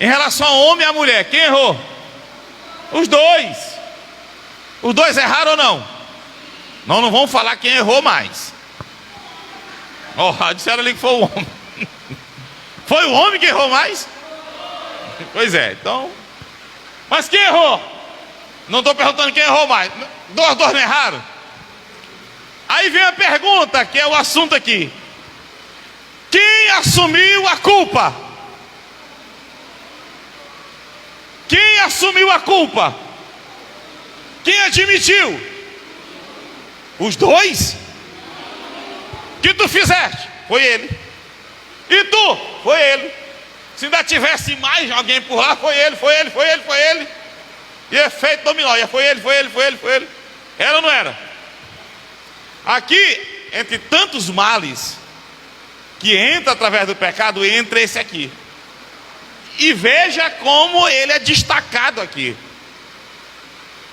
Em relação ao homem e à mulher, quem errou? Os dois. Os dois erraram ou não? Não vamos falar quem errou mais. Disseram ali que foi o homem. Foi o homem que errou mais? Pois é, então. Mas quem errou? Não estou perguntando quem errou mais. Dois não erraram? Aí vem a pergunta, que é o assunto aqui. Quem assumiu a culpa? Quem assumiu a culpa? Quem admitiu? Os dois? Que tu fizeste? Foi ele. E tu? Foi ele. Se ainda tivesse mais alguém por lá, foi ele. E efeito dominó, foi ele. Era ou não era? Aqui, entre tantos males que entra através do pecado, entra esse aqui. E veja como ele é destacado aqui.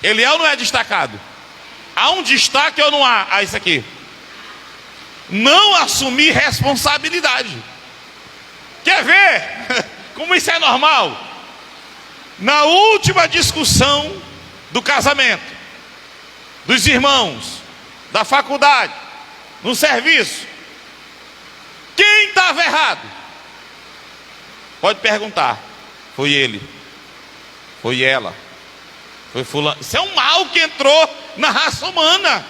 Ele é ou não é destacado? Há um destaque ou não há? Isso aqui. Não assumir responsabilidade. Quer ver como isso é normal? Na última discussão do casamento, dos irmãos, da faculdade, no serviço, quem estava errado? Pode perguntar. Foi ele. Foi ela. Foi fulano. Isso é um mal que entrou na raça humana.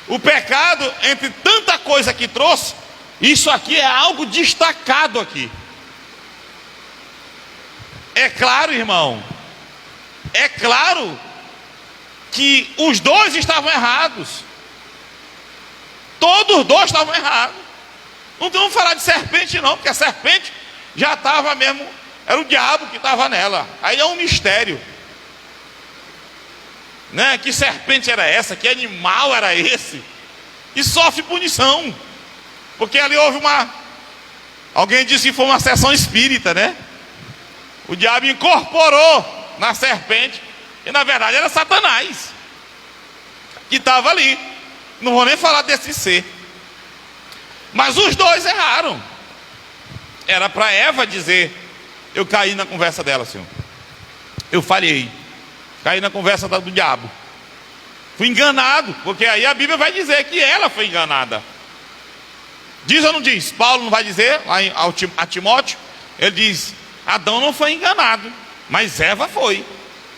O pecado, entre tanta coisa que trouxe, isso aqui é algo destacado aqui. É claro, irmão, é claro que os dois estavam errados. Todos os dois estavam errados. Não vamos falar de serpente não, porque a serpente já estava mesmo, era o diabo que estava nela. Aí é um mistério, né? Que serpente era essa? Que animal era esse? E sofre punição, porque ali houve alguém disse que foi uma sessão espírita, né? O diabo incorporou na serpente, e na verdade era Satanás que estava ali. Não vou nem falar desse ser. Mas os dois erraram. Era para Eva dizer: eu caí na conversa dela, Senhor. Eu falhei. Caí na conversa do diabo. Fui enganado. Porque aí a Bíblia vai dizer que ela foi enganada. Diz ou não diz? Paulo não vai dizer lá a Timóteo? Ele diz: Adão não foi enganado, mas Eva foi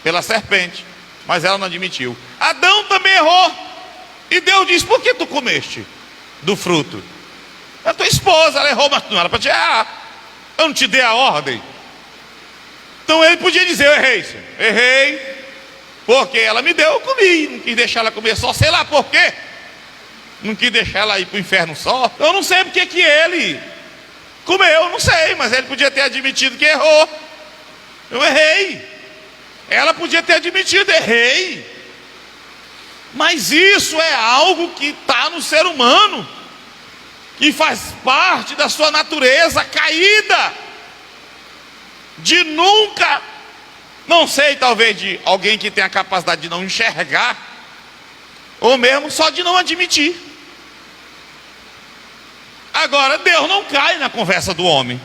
pela serpente. Mas ela não admitiu. Adão também errou. E Deus diz: por que tu comeste do fruto? A tua esposa, ela errou, mas não era para te errar. Eu não te dei a ordem. Então ele podia dizer: eu errei, Senhor. Errei, porque ela me deu, eu comi. Não quis deixar ela comer só, sei lá por quê. Não quis deixar ela ir para o inferno só. Eu não sei porque que ele comeu, não sei. Mas ele podia ter admitido que errou. Eu errei. Ela podia ter admitido: errei. Mas isso é algo que está no ser humano, que faz parte da sua natureza caída, de nunca, não sei, talvez de alguém que tem a capacidade de não enxergar, ou mesmo só de não admitir. Agora, Deus não cai na conversa do homem,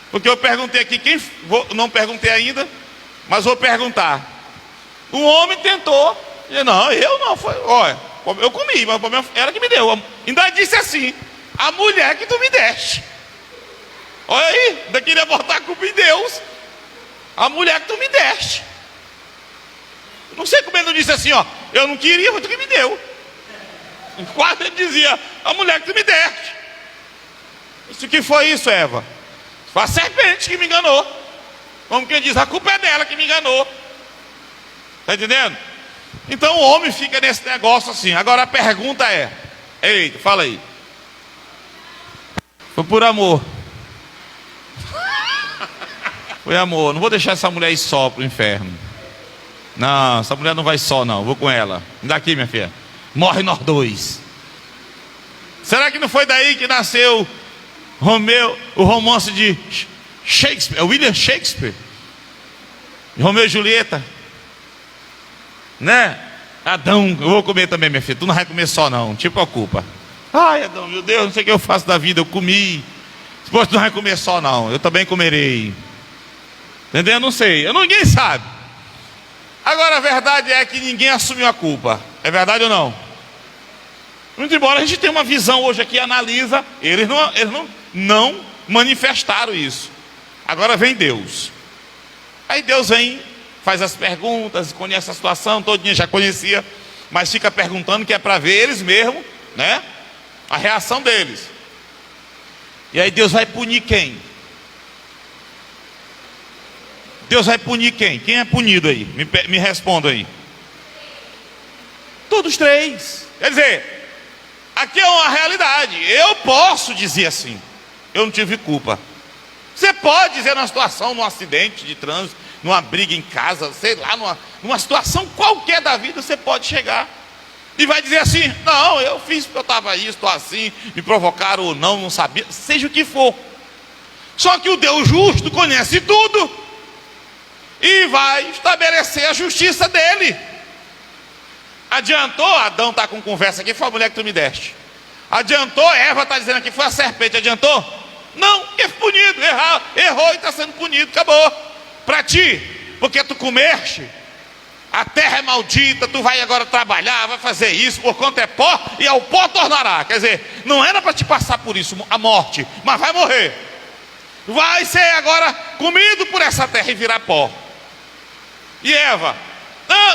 porque eu perguntei aqui, não perguntei ainda, mas vou perguntar. O homem tentou, não, eu não, olha, eu comi, mas o problema era que me deu. Ainda disse assim: a mulher que tu me deste. Olha aí, ainda queria botar a culpa em Deus. A mulher que tu me deste. Não sei como ele não disse assim, eu não queria, mas tu que me deu. Quase ele dizia: a mulher que tu me deste. Isso que foi isso, Eva? Foi a serpente que me enganou. Como quem diz, a culpa é dela que me enganou. Está entendendo? Então o homem fica nesse negócio assim. Agora a pergunta é: eita, fala aí. Foi por amor. Foi amor. Não vou deixar essa mulher ir só pro inferno. Não, essa mulher não vai só não. Vou com ela. Me dá aqui, minha filha. Morre nós dois. Será que não foi daí que nasceu o romance de Shakespeare, William Shakespeare? Romeu e Julieta, né? Adão, eu vou comer também, minha filha. Tu não vai comer só não, te preocupa. Ai, Adão, meu Deus, não sei o que eu faço da vida. Eu comi, Depois tu não vai comer só não, eu também comerei. Entendeu? Não sei, ninguém sabe. Agora a verdade é que ninguém assumiu a culpa. É verdade ou não? Muito embora a gente tenha uma visão hoje aqui, analisa, eles não manifestaram isso. Agora vem Deus. Aí Deus vem, faz as perguntas, conhece a situação, todinha já conhecia, mas fica perguntando que é para ver eles mesmos, né? A reação deles. E aí Deus vai punir quem? Deus vai punir quem? Quem é punido aí? Me responda aí. Todos três. Quer dizer, aqui é uma realidade. Eu posso dizer assim, eu não tive culpa. Você pode dizer numa situação, num acidente de trânsito, numa briga em casa, sei lá, numa situação qualquer da vida, você pode chegar e vai dizer assim: não, eu fiz porque eu estava aí, estou assim, me provocaram ou não sabia, seja o que for. Só que o Deus justo conhece tudo e vai estabelecer a justiça dele. Adiantou, Adão está com conversa aqui, foi a mulher que tu me deste. Adiantou, Eva está dizendo aqui, foi a serpente, adiantou? Não, é punido, errou e está sendo punido, acabou. Para ti, porque tu comeste, a terra é maldita, tu vai agora trabalhar, vai fazer isso, por quanto é pó, e ao pó tornará. Quer dizer, não era para te passar por isso, a morte, mas vai morrer. Vai ser agora comido por essa terra e virar pó. E Eva,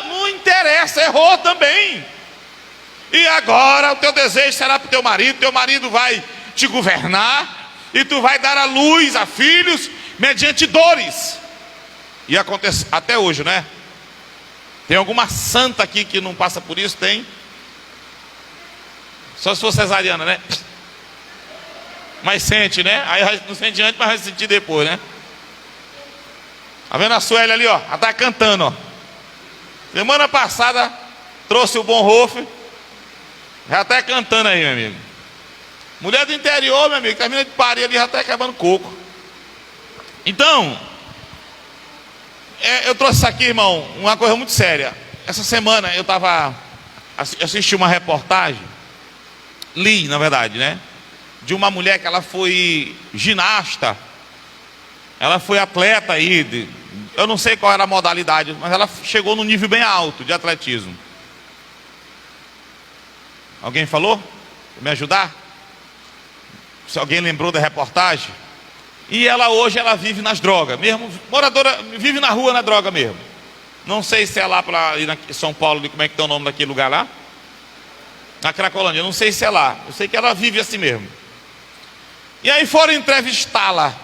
não interessa, errou também. E agora o teu desejo será para o teu marido vai te governar, e tu vai dar a luz a filhos mediante dores. E acontece até hoje, né? Tem alguma santa aqui que não passa por isso? Tem? Só se for cesariana, né? Mas sente, né? Aí não sente antes, mas vai sentir depois, né? Tá vendo a Sueli ali, ó? Ela tá cantando, ó. Semana passada trouxe o Bonhoeffer. Já até cantando aí, meu amigo. Mulher do interior, meu amigo, termina de parir ali, já está quebrando coco. Então, eu trouxe isso aqui, irmão, uma coisa muito séria. Essa semana eu assisti uma reportagem, li, na verdade, né? De uma mulher que ela foi ginasta, ela foi atleta aí, eu não sei qual era a modalidade, mas ela chegou num nível bem alto de atletismo. Alguém falou? Quer me ajudar? Se alguém lembrou da reportagem. E ela hoje vive nas drogas, mesmo moradora, vive na rua na droga mesmo. Não sei se é lá para São Paulo, como é que tem o nome daquele lugar lá? Na Cracolândia, eu não sei se é lá. Eu sei que ela vive assim mesmo. E aí foram entrevistá-la.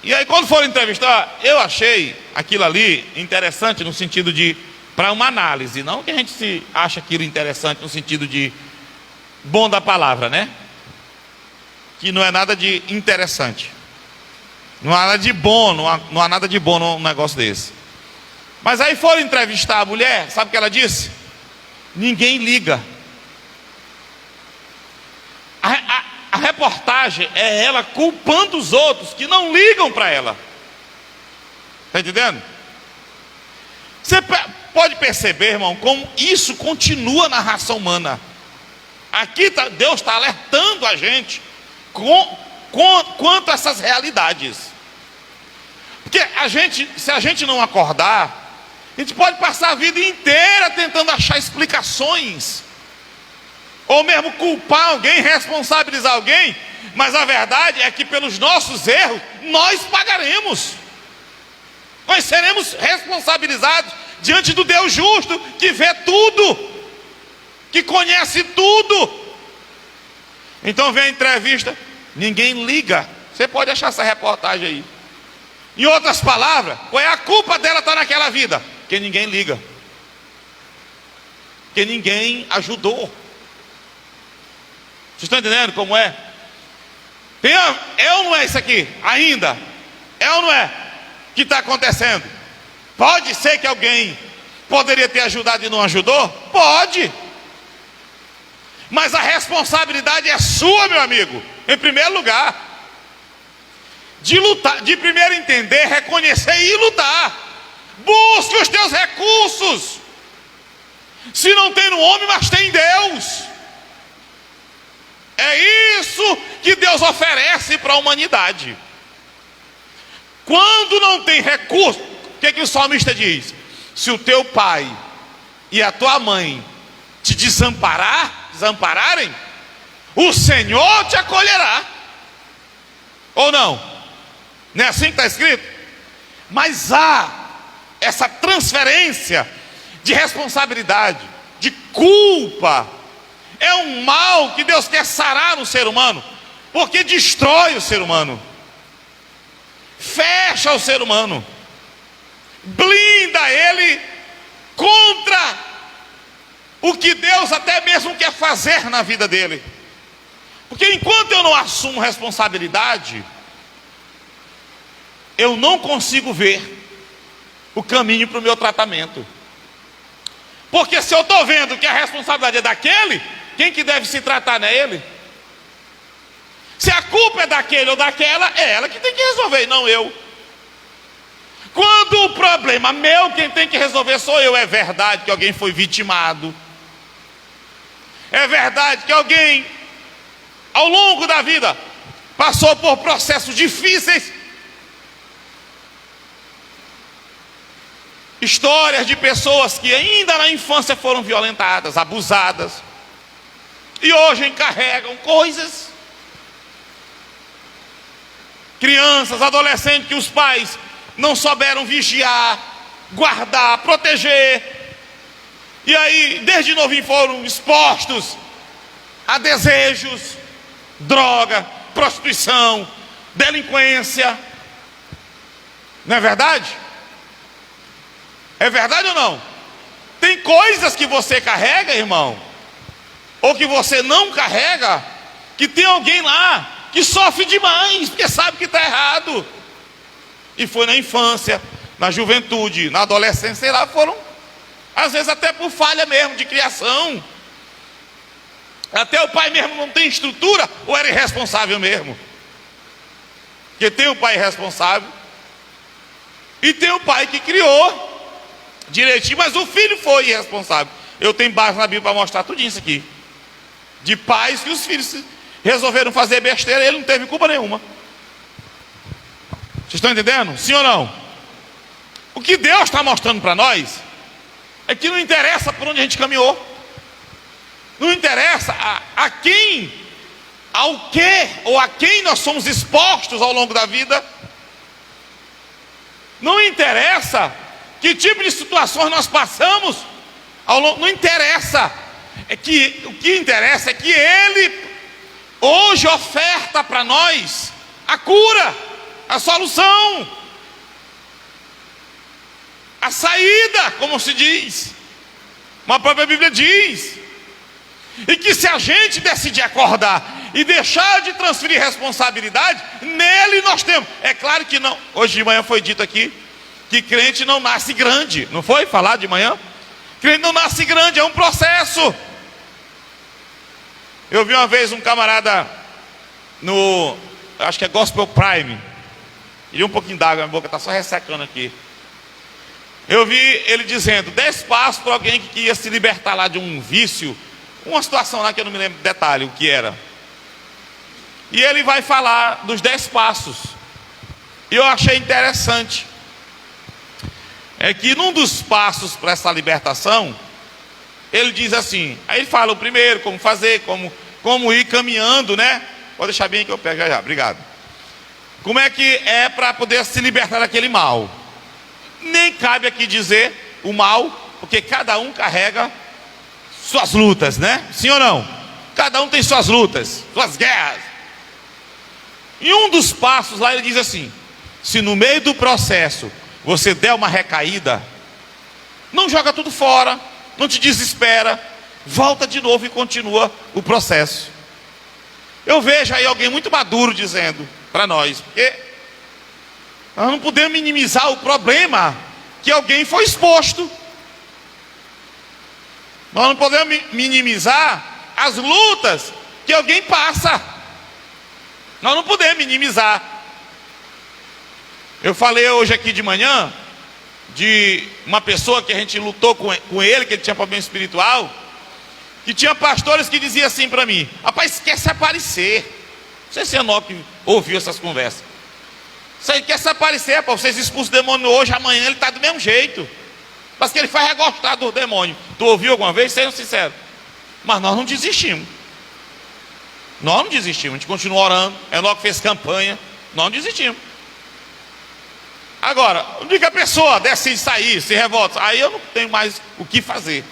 E aí quando foram entrevistar, eu achei aquilo ali interessante no sentido de, para uma análise, não que a gente se acha aquilo interessante no sentido de bom da palavra, né? Que não é nada de interessante, não há nada de bom, não há nada de bom num negócio desse. Mas aí foram entrevistar a mulher, sabe o que ela disse? Ninguém liga. A reportagem é ela culpando os outros que não ligam para ela. Está entendendo? Você pode perceber, irmão, como isso continua na raça humana. Aqui Deus está alertando a gente quanto a essas realidades. Porque se a gente não acordar, a gente pode passar a vida inteira tentando achar explicações, ou mesmo culpar alguém, responsabilizar alguém, mas a verdade é que pelos nossos erros nós pagaremos, nós seremos responsabilizados diante do Deus justo, que vê tudo, que conhece tudo. Então vem a entrevista, ninguém liga. Você pode achar essa reportagem aí. Em outras palavras, qual é a culpa dela estar naquela vida? Que ninguém liga, que ninguém ajudou. Vocês estão entendendo como é? É ou não é isso aqui? Ainda? É ou não é? Que está acontecendo? Pode ser que alguém poderia ter ajudado e não ajudou? Pode. Mas a responsabilidade é sua, meu amigo, em primeiro lugar, de lutar, de primeiro entender, reconhecer e lutar. Busque os teus recursos. Se não tem no homem, mas tem em Deus. É isso que Deus oferece para a humanidade. Quando não tem recurso, o que o salmista diz? Se o teu pai e a tua mãe te desampararem, o Senhor te acolherá. Ou não? Não é assim que está escrito? Mas há essa transferência de responsabilidade, de culpa. É um mal que Deus quer sarar no ser humano, porque destrói o ser humano, fecha o ser humano, blinda ele contra o que Deus até mesmo quer fazer na vida dele. Porque enquanto eu não assumo responsabilidade, eu não consigo ver o caminho para o meu tratamento. Porque se eu estou vendo que a responsabilidade é daquele, quem que deve se tratar não é ele? Se a culpa é daquele ou daquela, é ela que tem que resolver, não eu. Quando o problema meu, quem tem que resolver sou eu. É verdade que alguém foi vitimado, é verdade que alguém ao longo da vida passou por processos difíceis, histórias de pessoas que ainda na infância foram violentadas, abusadas, e hoje encarregam coisas, crianças, adolescentes que os pais não souberam vigiar, guardar, proteger, e aí desde novinho foram expostos a desejos, droga, prostituição, delinquência. Não é verdade? É verdade ou não? Tem coisas que você carrega, irmão, ou que você não carrega, que tem alguém lá que sofre demais, porque sabe que está errado. E foi na infância, na juventude, na adolescência, sei lá, foram, às vezes até por falha mesmo de criação. Até o pai mesmo não tem estrutura, ou era irresponsável mesmo. Porque tem o pai irresponsável, e tem o pai que criou direitinho, mas o filho foi irresponsável. Eu tenho base na Bíblia para mostrar tudo isso aqui, de pais que os filhos resolveram fazer besteira e ele não teve culpa nenhuma. Vocês estão entendendo? Sim ou não? O que Deus está mostrando para nós é que não interessa por onde a gente caminhou, não interessa a quem, ao que ou a quem nós somos expostos ao longo da vida, não interessa que tipo de situações nós passamos ao longo, não interessa. O que interessa é que Ele hoje oferta para nós a cura, a solução, a saída, como se diz, uma própria Bíblia diz. E que se a gente decidir acordar e deixar de transferir responsabilidade, nele nós temos. É claro que não, hoje de manhã foi dito aqui que crente não nasce grande, não foi falado de manhã? Crente não nasce grande, é um processo. Eu vi uma vez um camarada no, acho que é Gospel Prime, e um pouquinho d'água, minha boca está só ressecando aqui. Eu vi ele dizendo 10 passos para alguém que ia se libertar lá de um vício, uma situação lá que eu não me lembro detalhe o que era. E ele vai falar dos 10 passos. E eu achei interessante. É que num dos passos para essa libertação, ele diz assim, aí ele fala o primeiro, como fazer, como ir caminhando, né? Pode deixar bem que eu pego já, obrigado. Como é que é para poder se libertar daquele mal? Nem cabe aqui dizer o mal, porque cada um carrega suas lutas, né? Sim ou não? Cada um tem suas lutas, suas guerras. E um dos passos lá ele diz assim, se no meio do processo você der uma recaída, não joga tudo fora, não te desespera, volta de novo e continua o processo. Eu vejo aí alguém muito maduro dizendo para nós, porque nós não podemos minimizar o problema que alguém foi exposto. Nós não podemos minimizar as lutas que alguém passa. Nós não podemos minimizar. Eu falei hoje aqui de manhã de uma pessoa que a gente lutou com ele, que ele tinha problema espiritual, que tinha pastores que diziam assim para mim, rapaz, quer se aparecer, Não sei se Enoque ouviu essas conversas. Isso aí quer se aparecer, para vocês expulsam o demônio hoje, amanhã ele está do mesmo jeito. Mas que ele faz regostar do demônio. Tu ouviu alguma vez? Sejam sinceros. Mas nós não desistimos. Nós não desistimos, a gente continua orando. Enoque fez campanha, nós não desistimos. Agora, o dia que a pessoa decide sair, se revolta, aí eu não tenho mais o que fazer.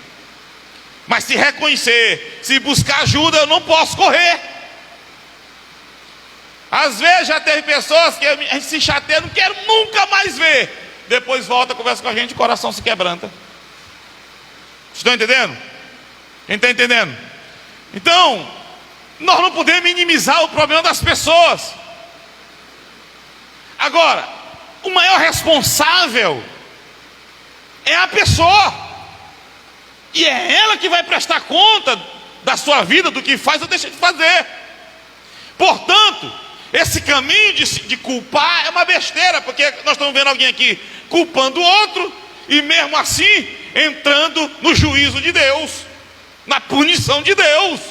Mas se reconhecer, se buscar ajuda, eu não posso correr. Às vezes já teve pessoas que a gente se chateia, não quero nunca mais ver. Depois volta, conversa com a gente, o coração se quebranta. Estão entendendo? Quem está entendendo? Então, nós não podemos minimizar o problema das pessoas. Agora, o maior responsável é a pessoa. E é ela que vai prestar conta da sua vida, do que faz ou deixa de fazer. Portanto, esse caminho de culpar é uma besteira, porque nós estamos vendo alguém aqui culpando o outro, e mesmo assim entrando no juízo de Deus, na punição de Deus.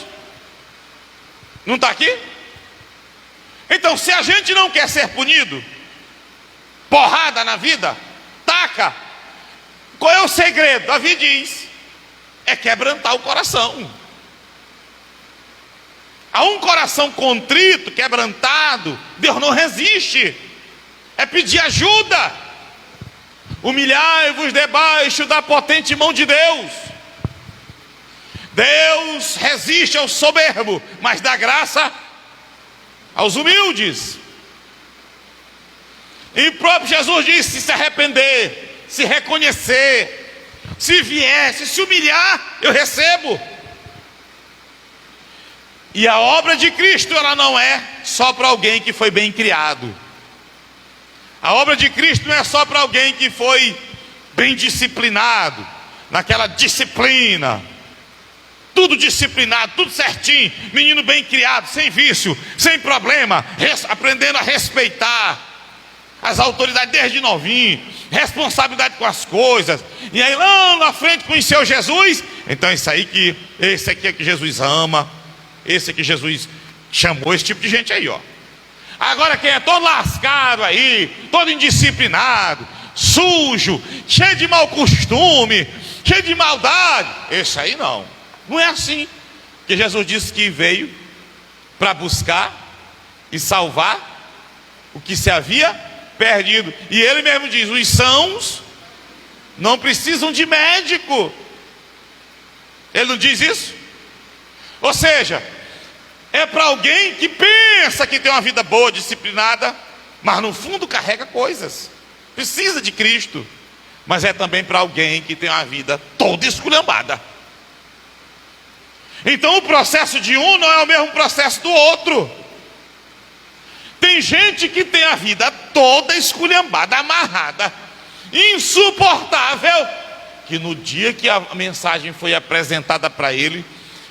Não está aqui? Então, se a gente não quer ser punido, porrada na vida, taca. Qual é o segredo? Davi diz: é quebrantar o coração. A um coração contrito, quebrantado, Deus não resiste. É pedir ajuda. Humilhai-vos debaixo da potente mão de Deus. Deus resiste ao soberbo, mas dá graça aos humildes. E o próprio Jesus disse: se arrepender, se reconhecer, se vier, se humilhar, eu recebo. E a obra de Cristo, ela não é só para alguém que foi bem criado. A obra de Cristo não é só para alguém que foi bem disciplinado, naquela disciplina, tudo disciplinado, tudo certinho, menino bem criado, sem vício, sem problema, aprendendo a respeitar as autoridades desde novinho, responsabilidade com as coisas, e aí lá na frente conheceu Jesus. Então esse aqui é que Jesus ama, esse aqui Jesus chamou, esse tipo de gente aí, ó. Agora quem é todo lascado aí, todo indisciplinado, sujo, cheio de mau costume, cheio de maldade, esse aí não é assim. Porque Jesus disse que veio para buscar e salvar o que se havia perdido. E ele mesmo diz: os sãos não precisam de médico. Ele não diz isso? Ou seja, é para alguém que pensa que tem uma vida boa, disciplinada, mas no fundo carrega coisas, precisa de Cristo. Mas é também para alguém que tem uma vida toda esculhambada. Então o processo de um não é o mesmo processo do outro. Tem gente que tem a vida toda esculhambada, amarrada, insuportável, que no dia que a mensagem foi apresentada para ele,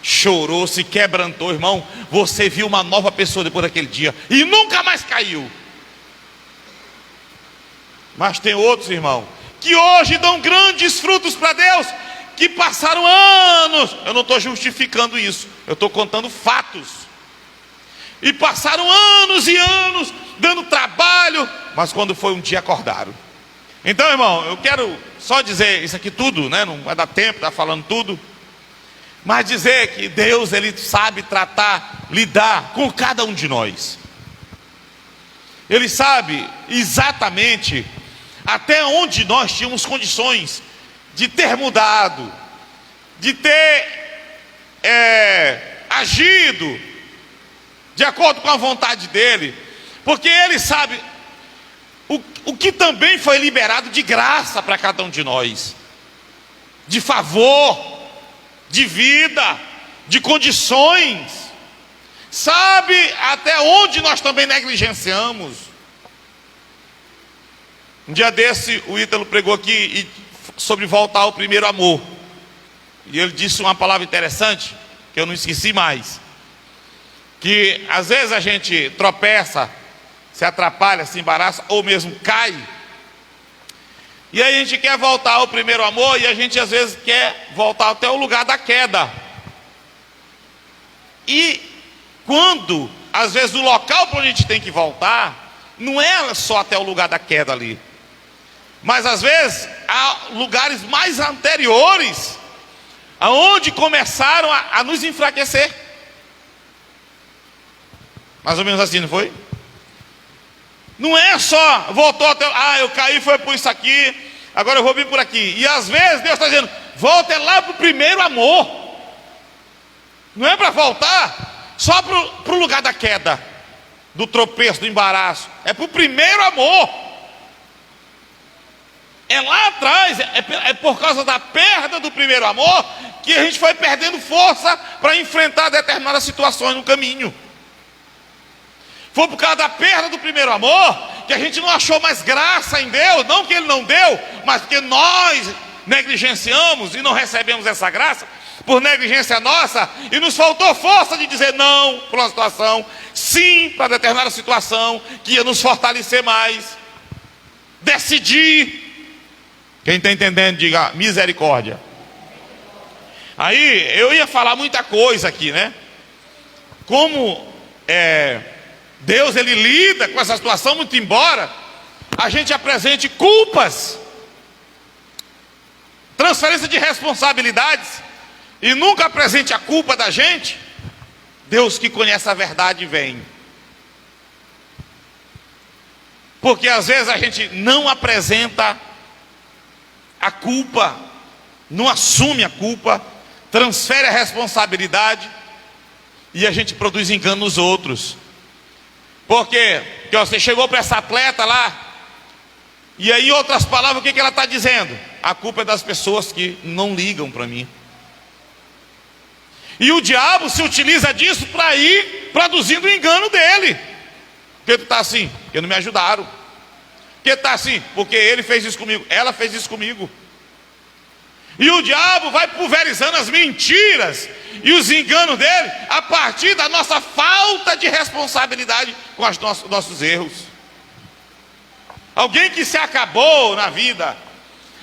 chorou, se quebrantou. Irmão, você viu uma nova pessoa depois daquele dia e nunca mais caiu. Mas tem outros, irmão, que hoje dão grandes frutos para Deus, que passaram anos. Eu não estou justificando isso, eu estou contando fatos. E passaram anos e anos dando trabalho, mas quando foi um dia acordaram. Então, irmão, eu quero só dizer isso aqui tudo, né? Não vai dar tempo de estar falando tudo, mas dizer que Deus, Ele sabe tratar, lidar com cada um de nós. Ele sabe exatamente até onde nós tínhamos condições de ter mudado, de ter agido de acordo com a vontade dEle, porque Ele sabe o que também foi liberado de graça para cada um de nós, de favor, de vida, de condições. Sabe até onde nós também negligenciamos. Um dia desse o Ítalo pregou aqui sobre voltar ao primeiro amor, e ele disse uma palavra interessante que eu não esqueci mais, que às vezes a gente tropeça, se atrapalha, se embaraça, ou mesmo cai, e aí a gente quer voltar ao primeiro amor, e a gente às vezes quer voltar até o lugar da queda. E quando às vezes o local para onde a gente tem que voltar não é só até o lugar da queda ali, mas às vezes há lugares mais anteriores, aonde começaram a nos enfraquecer. Mais ou menos assim, não foi? Não é só, voltou até, eu caí, foi por isso aqui, agora eu vou vir por aqui. E às vezes Deus está dizendo, volta lá para o primeiro amor. Não é para voltar só para o lugar da queda, do tropeço, do embaraço. É para o primeiro amor. É lá atrás, é por causa da perda do primeiro amor que a gente foi perdendo força para enfrentar determinadas situações no caminho. Foi por causa da perda do primeiro amor que a gente não achou mais graça em Deus, não que Ele não deu, mas porque nós negligenciamos e não recebemos essa graça por negligência nossa, e nos faltou força de dizer não para uma situação, sim para determinada situação que ia nos fortalecer mais. Decidir. Quem está entendendo, diga misericórdia. Aí eu ia falar muita coisa aqui, né? Como Deus ele lida com essa situação, muito embora a gente apresente culpas, transferência de responsabilidades, e nunca apresente a culpa da gente. Deus que conhece a verdade vem. Porque às vezes a gente não apresenta a culpa, não assume a culpa, transfere a responsabilidade, e a gente produz engano nos outros. Porque você chegou para essa atleta lá, e aí em outras palavras, o que ela está dizendo? A culpa é das pessoas que não ligam para mim. E o diabo se utiliza disso para ir produzindo o engano dele. Porque tu está assim, porque não me ajudaram. Porque está assim, porque ele fez isso comigo, ela fez isso comigo. E o diabo vai pulverizando as mentiras e os enganos dele a partir da nossa falta de responsabilidade com os nossos erros. Alguém que se acabou na vida,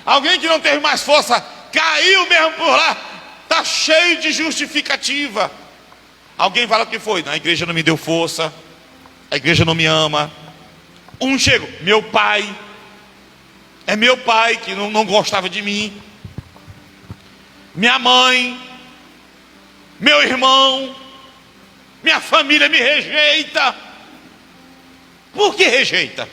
alguém que não teve mais força, caiu mesmo por lá, está cheio de justificativa. Alguém fala o que foi? A igreja não me deu força, a igreja não me ama. Um chega, meu pai, é meu pai que não gostava de mim, minha mãe, meu irmão, minha família me rejeita. Por que rejeita?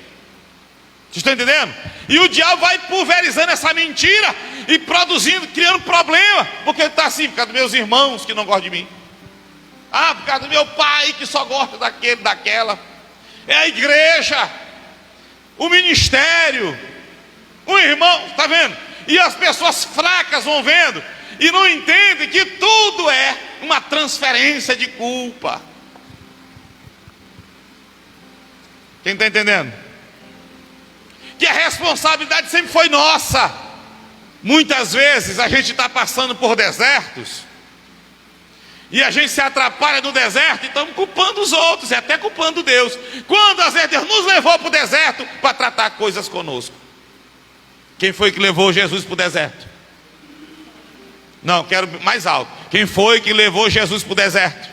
Vocês estão entendendo? E o diabo vai pulverizando essa mentira e produzindo, criando problema. Porque está assim, por causa dos meus irmãos que não gostam de mim. Por causa do meu pai que só gosta daquele, daquela. É a igreja, o ministério, o irmão, está vendo? E as pessoas fracas vão vendo e não entendem que tudo é uma transferência de culpa. Quem está entendendo? Que a responsabilidade sempre foi nossa. Muitas vezes a gente está passando por desertos e a gente se atrapalha no deserto e estamos culpando os outros, e até culpando Deus, quando às vezes Deus nos levou para o deserto para tratar coisas conosco. Quem foi que levou Jesus para o deserto? Não, quero mais alto. Quem foi que levou Jesus para o deserto?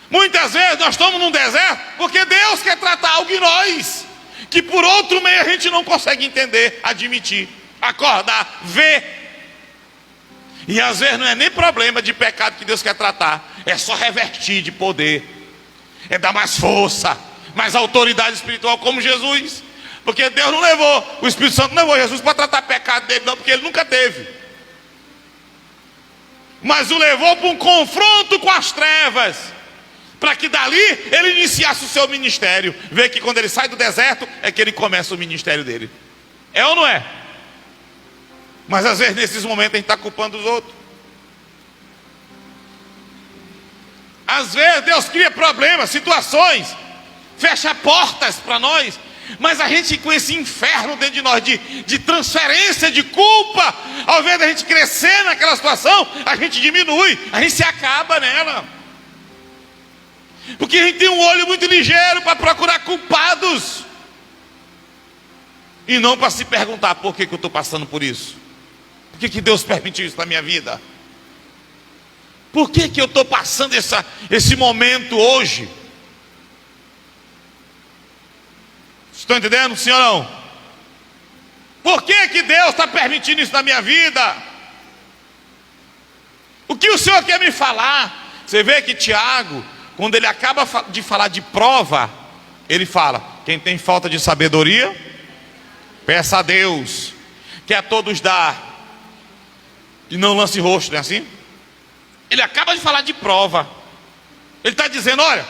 Muitas vezes nós estamos num deserto porque Deus quer tratar algo em nós que por outro meio a gente não consegue entender, admitir, acordar, ver. E às vezes não é nem problema de pecado que Deus quer tratar, é só revertir de poder, é dar mais força, mais autoridade espiritual como Jesus. Porque Deus não levou, o Espírito Santo não levou Jesus para tratar pecado dele não, porque ele nunca teve. Mas o levou para um confronto com as trevas, para que dali ele iniciasse o seu ministério. Vê que quando ele sai do deserto é que ele começa o ministério dele. É ou não é? Mas às vezes nesses momentos a gente está culpando os outros. Às vezes Deus cria problemas, situações, fecha portas para nós, mas a gente com esse inferno dentro de nós de transferência de culpa, ao invés da gente crescer naquela situação, a gente diminui, a gente se acaba nela. Porque a gente tem um olho muito ligeiro para procurar culpados, e não para se perguntar: por que eu estou passando por isso? Por que Deus permitiu isso na minha vida? Por que eu estou passando esse momento hoje? Estão entendendo, sim ou não? Por que Deus está permitindo isso na minha vida? O que o Senhor quer me falar? Você vê que Tiago, quando ele acaba de falar de prova, ele fala: quem tem falta de sabedoria, peça a Deus, que a todos dá, e não lance rosto, não é assim? Ele acaba de falar de prova. Ele está dizendo: olha,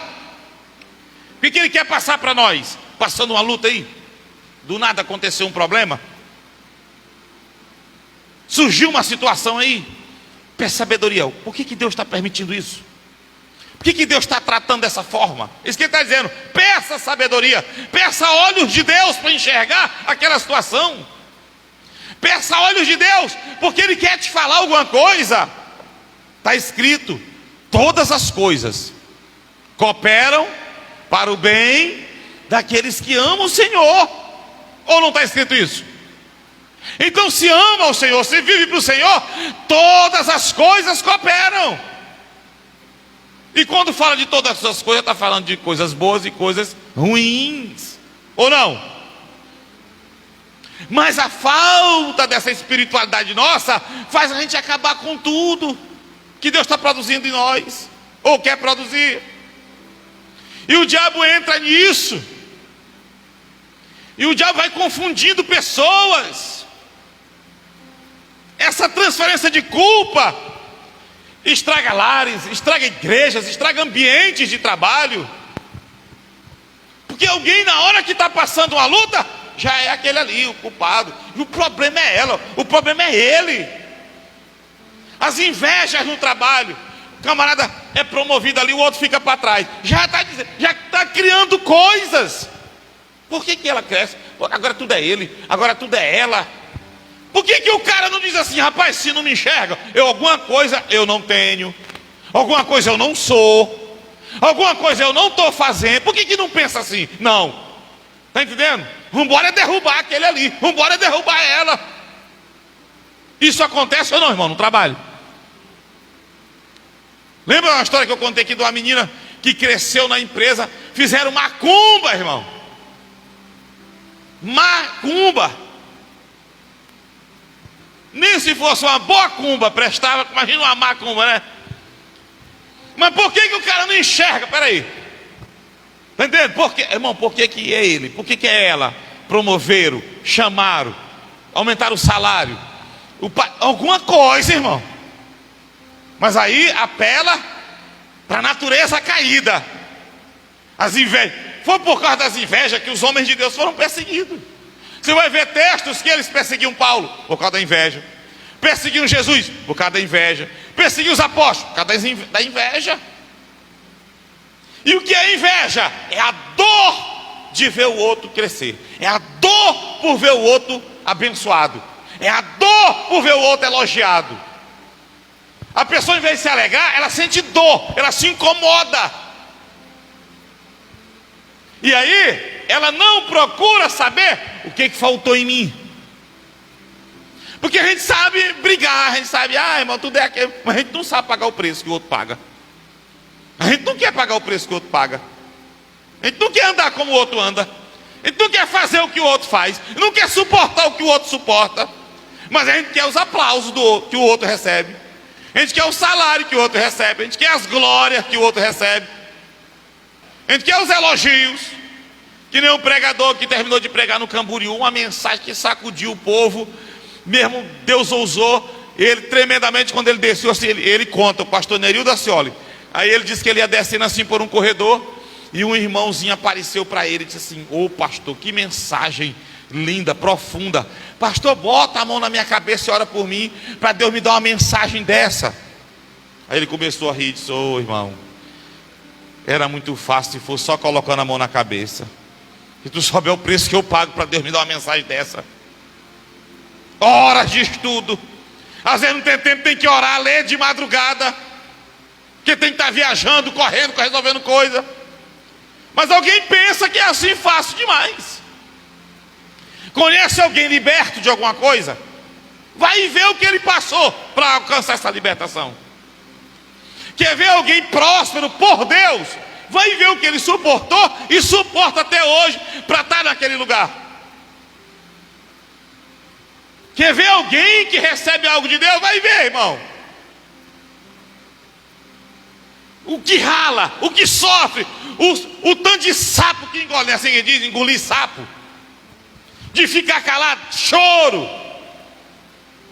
o que ele quer passar para nós? Passando uma luta aí, do nada aconteceu um problema, surgiu uma situação aí, peça sabedoria. Por que Deus está permitindo isso? Por que Deus está tratando dessa forma? Isso que ele está dizendo: peça sabedoria, peça olhos de Deus para enxergar aquela situação. Peça olhos de Deus, porque Ele quer te falar alguma coisa. Está escrito: todas as coisas cooperam para o bem daqueles que amam o Senhor. Ou não está escrito isso? Então, se ama o Senhor, se vive para o Senhor, todas as coisas cooperam. E quando fala de todas as coisas, está falando de coisas boas e coisas ruins, ou não? Mas a falta dessa espiritualidade nossa faz a gente acabar com tudo que Deus está produzindo em nós, ou quer produzir. E o diabo entra nisso, e o diabo vai confundindo pessoas. Essa transferência de culpa estraga lares, estraga igrejas, estraga ambientes de trabalho. Porque alguém, na hora que está passando uma luta, já é aquele ali, o culpado. E o problema é ela, o problema é ele. As invejas no trabalho, o camarada é promovido ali, o outro fica para trás. Já está criando coisas. Por que ela cresce? Agora tudo é ele, agora tudo é ela. Por que o cara não diz assim: rapaz, se não me enxerga, alguma coisa eu não tenho, alguma coisa eu não sou, alguma coisa eu não estou fazendo? Por que não pensa assim? Não, está entendendo? Vamos derrubar aquele ali, vamos derrubar ela. Isso acontece ou não, irmão, no trabalho? Lembra uma história que eu contei aqui de uma menina que cresceu na empresa? Fizeram macumba, irmão. Macumba. Nem se fosse uma boa cumba prestava, imagina uma macumba, né? Mas por que o cara não enxerga? Peraí, está entendendo? Por que, irmão, por que é ele? Por que é ela? Promoveram, chamaram, aumentaram o salário, alguma coisa, irmão. Mas aí apela para a natureza caída. As invejas. Foi por causa das invejas que os homens de Deus foram perseguidos. Você vai ver textos que eles perseguiam Paulo por causa da inveja, perseguiam Jesus por causa da inveja, perseguiam os apóstolos por causa da inveja. E o que é inveja? É a dor de ver o outro crescer, é a dor por ver o outro abençoado, é a dor por ver o outro elogiado. A pessoa, em vez de se alegrar, ela sente dor, ela se incomoda. E aí ela não procura saber o que faltou em mim. Porque a gente sabe brigar, a gente sabe, irmão, tudo é aquilo, mas a gente não sabe pagar o preço que o outro paga. A gente não quer pagar o preço que o outro paga. A gente não quer andar como o outro anda. A gente não quer fazer o que o outro faz. Não quer suportar o que o outro suporta. Mas a gente quer os aplausos que o outro recebe. A gente quer o salário que o outro recebe. A gente quer as glórias que o outro recebe. A gente quer os elogios. Que nem um pregador que terminou de pregar no Camboriú, uma mensagem que sacudiu o povo. Mesmo Deus ousou ele tremendamente quando ele desceu assim, ele conta, o pastor Nerildo Dacioli. Aí ele disse que ele ia descendo assim por um corredor, e um irmãozinho apareceu para ele e disse assim: ô pastor, que mensagem linda, profunda. Pastor, bota a mão na minha cabeça e ora por mim, para Deus me dar uma mensagem dessa. Aí ele começou a rir e disse: ô irmão, era muito fácil se fosse só colocando a mão na cabeça. Se tu souber o preço que eu pago para Deus me dar uma mensagem dessa. Horas de estudo. Às vezes não tem tempo, tem que orar, ler de madrugada. Porque tem que estar viajando, correndo, resolvendo coisa. Mas alguém pensa que é assim fácil demais. Conhece alguém liberto de alguma coisa? Vai ver o que ele passou para alcançar essa libertação. Quer ver alguém próspero por Deus? Vai ver o que ele suportou e suporta até hoje para estar naquele lugar. Quer ver alguém que recebe algo de Deus? Vai ver, irmão. O que rala, o que sofre, o tanto de sapo que engole, assim que diz, engolir sapo, de ficar calado, choro.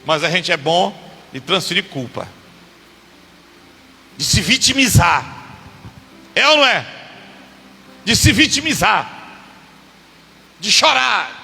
Mas a gente é bom de transferir culpa, de se vitimizar. É ou não é? De se vitimizar, de chorar.